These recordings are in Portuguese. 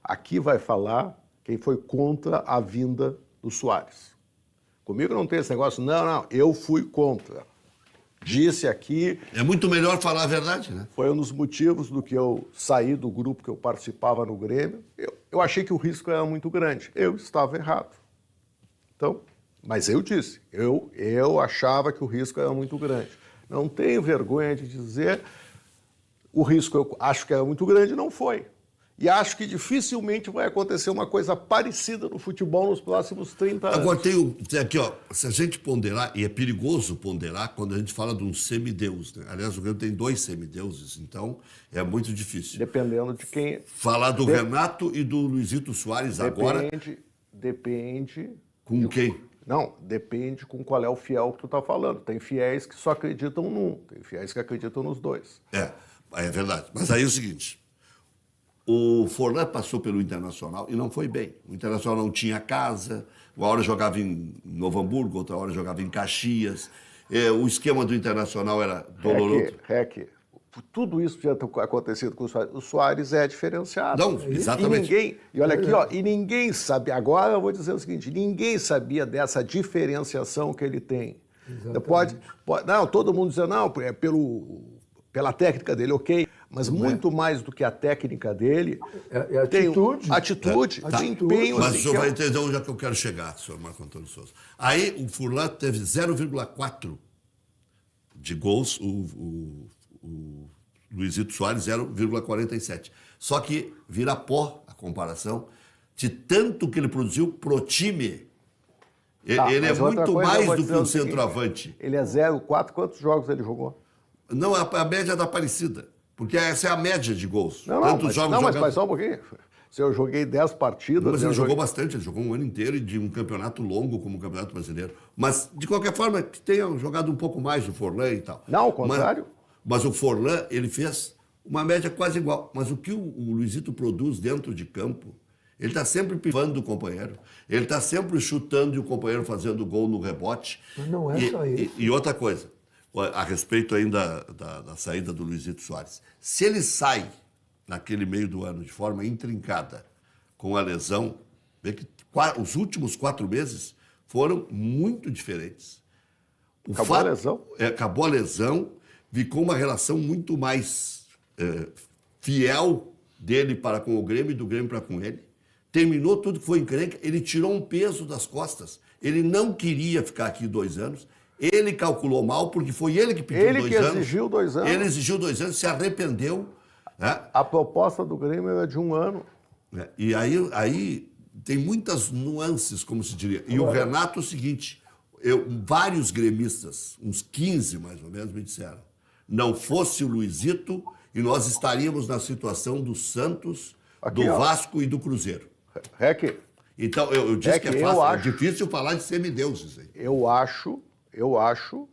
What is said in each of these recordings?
Aqui vai falar quem foi contra a vinda do Soares. Comigo não tem esse negócio, não, eu fui contra. Disse aqui... É muito melhor falar a verdade, né? Foi um dos motivos do que eu saí do grupo que eu participava no Grêmio. Eu achei que o risco era muito grande. Eu estava errado. Então, mas eu disse, eu achava que o risco era muito grande. Não tenho vergonha de dizer, o risco eu acho que era muito grande, não foi. E acho que dificilmente vai acontecer uma coisa parecida no futebol nos próximos 30 anos. Agora tem aqui, ó, se a gente ponderar, e é perigoso ponderar quando a gente fala de um semideus, né? Aliás, o Grêmio tem 2 semideuses, então é muito difícil. Dependendo de quem... Falar do Renato e do Luizito Soares agora... Depende... Com quem? Não, depende com qual é o fiel que tu tá falando. Tem fiéis que só acreditam num, tem fiéis que acreditam nos dois. É verdade. Mas aí é o seguinte... O Forlan passou pelo Internacional e não foi bem. O Internacional não tinha casa, uma hora jogava em Novo Hamburgo, outra hora jogava em Caxias. O esquema do Internacional era doloroso. Tudo isso já tem acontecido com o Soares. O Soares é diferenciado. Não, exatamente. E olha aqui, ó, e ninguém sabe, agora eu vou dizer o seguinte, ninguém sabia dessa diferenciação que ele tem. Não, todo mundo dizendo, não, é pela técnica dele, ok. Mas muito mais do que a técnica dele, é atitude. Tem empenho. Mas o senhor vai entender onde é que eu quero chegar, senhor Marco Antônio Souza. Aí o Furlan teve 0,4 de gols, o Luizito Soares 0,47. Só que vira pó a comparação de tanto que ele produziu pro time. Ele é muito mais do que um centroavante. Ele é 0,4, quantos jogos ele jogou? Não, a média da Aparecida. Porque essa é a média de gols. Mas só um pouquinho. Se eu joguei 10 partidas... Mas ele jogou bastante, ele jogou um ano inteiro de um campeonato longo como o Campeonato Brasileiro. Mas, de qualquer forma, que tenha jogado um pouco mais o Forlan e tal. Não, ao contrário. Mas o Forlan, ele fez uma média quase igual. Mas o que o Luizito produz dentro de campo, ele está sempre pivando o companheiro, ele está sempre chutando e o companheiro fazendo gol no rebote. Mas não é só isso. E outra coisa, a respeito ainda da saída do Luizito Soares. Se ele sai naquele meio do ano de forma intrincada, com a lesão, vê que os últimos 4 meses foram muito diferentes. Acabou a lesão? Acabou a lesão, ficou uma relação muito mais fiel dele para com o Grêmio e do Grêmio para com ele. Terminou tudo que foi encrenca, ele tirou um peso das costas. Ele não queria ficar aqui 2 anos. Ele calculou mal, porque foi ele que pediu 2 anos. Ele que exigiu 2 anos. Ele exigiu 2 anos, se arrependeu. Né? A proposta do Grêmio era de 1 ano. E aí tem muitas nuances, como se diria. E o Renato, é o seguinte, vários gremistas, uns 15 mais ou menos, me disseram, não fosse o Luizito e nós estaríamos na situação do Santos, do Vasco e do Cruzeiro. Então, eu disse que é fácil, é difícil falar de semideuses. Aí. Eu acho,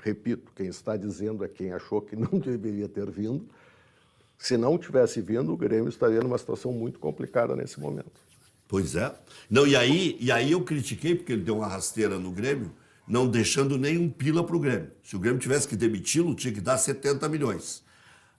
repito, quem está dizendo é quem achou que não deveria ter vindo. Se não tivesse vindo, o Grêmio estaria numa situação muito complicada nesse momento. Pois é. Não, e aí eu critiquei, porque ele deu uma rasteira no Grêmio, não deixando nem um pila para o Grêmio. Se o Grêmio tivesse que demiti-lo, tinha que dar 70 milhões.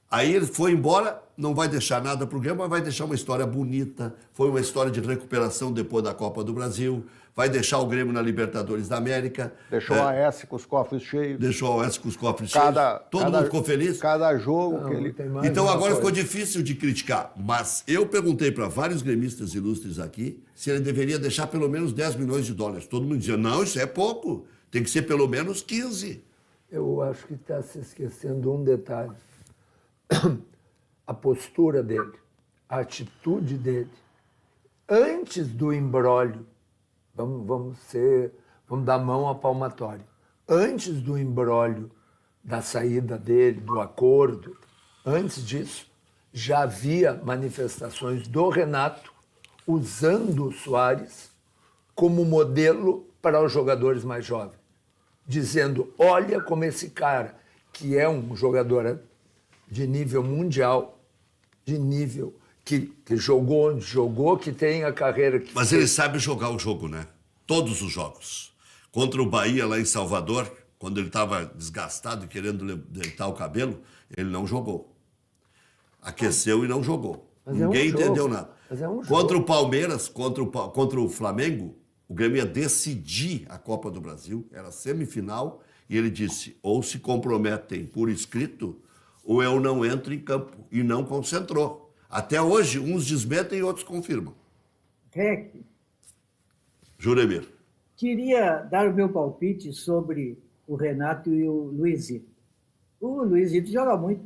Aí ele foi embora, não vai deixar nada para o Grêmio, mas vai deixar uma história bonita. Foi uma história de recuperação depois da Copa do Brasil. Vai deixar o Grêmio na Libertadores da América. Deixou a AS com os cofres cheios. Deixou a AS com os cofres cheios. Todo mundo ficou feliz. Cada jogo que ele... Então agora ficou difícil de criticar. Mas eu perguntei para vários gremistas ilustres aqui se ele deveria deixar pelo menos 10 milhões de dólares. Todo mundo dizia, não, isso é pouco. Tem que ser pelo menos 15. Eu acho que está se esquecendo um detalhe. A postura dele, a atitude dele. Antes do imbróglio, vamos dar mão à palmatória. Antes do imbróglio da saída dele, do acordo, antes disso, já havia manifestações do Renato usando o Soares como modelo para os jogadores mais jovens. Dizendo, olha como esse cara, que é um jogador de nível mundial, de nível que jogou, que tem a carreira que Mas ele sabe jogar o jogo, né? Todos os jogos. Contra o Bahia, lá em Salvador, quando ele estava desgastado e querendo deitar o cabelo, ele não jogou. Aqueceu e não jogou. Mas é um Ninguém jogo. entendeu nada. Mas é um jogo. Contra o Palmeiras, contra o Flamengo, o Grêmio ia decidir a Copa do Brasil, era semifinal, e ele disse, ou se comprometem por escrito, ou eu não entro em campo. E não concentrou. Até hoje, uns desmentem e outros confirmam. Rec, Juremir. queria dar o meu palpite sobre o Renato e o Luizito. O Luizito joga muito,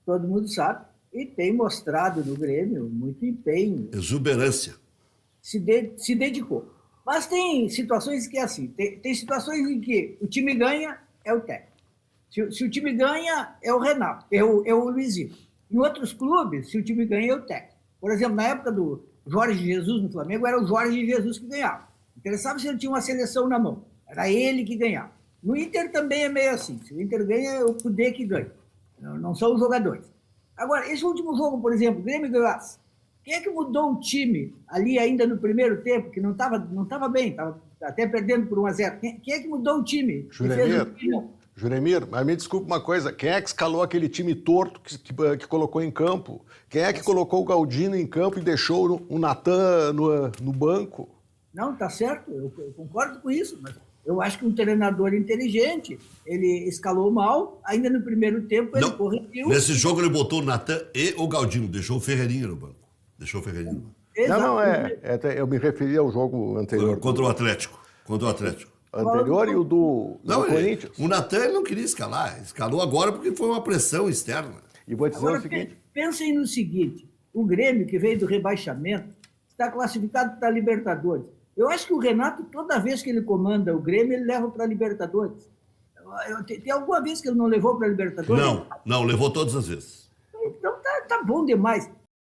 todo mundo sabe, e tem mostrado no Grêmio muito empenho, Exuberância. se dedicou. Mas tem situações que é assim, tem situações em que o time ganha, é o técnico. Se o time ganha, é o Renato, é o Luizito. Em outros clubes, se o time ganha, é o técnico. Por exemplo, na época do Jorge Jesus no Flamengo, era o Jorge Jesus que ganhava. Interessava se ele tinha uma seleção na mão. Era ele que ganhava. No Inter também é meio assim. Se o Inter ganha, é o Cudê que ganha. Não são os jogadores. Agora, esse último jogo, por exemplo, Grêmio e Goiás. Quem é que mudou o time ali ainda no primeiro tempo, que não estava bem, estava até perdendo por 1-0? Quem é que mudou o time? Juremir, mas me desculpe uma coisa, quem é que escalou aquele time torto que colocou em campo? Quem é que colocou o Galdino em campo e deixou o Natan no banco? Não, tá certo, eu concordo com isso, mas eu acho que um treinador inteligente, ele escalou mal, ainda no primeiro tempo ele corrigiu. Nesse jogo ele botou o Natan e o Galdino, deixou o Ferreirinha no banco. Não, eu me referi ao jogo anterior. Contra o Atlético. Anterior e o do Corinthians. O Natan ele não queria escalar, escalou agora porque foi uma pressão externa. E vou dizer Agora, o seguinte... pensem no seguinte, o Grêmio, que veio do rebaixamento, está classificado para a Libertadores. Eu acho que o Renato, toda vez que ele comanda o Grêmio, ele leva para a Libertadores. Tem alguma vez que ele não levou para a Libertadores? Não, levou todas as vezes. Então tá bom demais.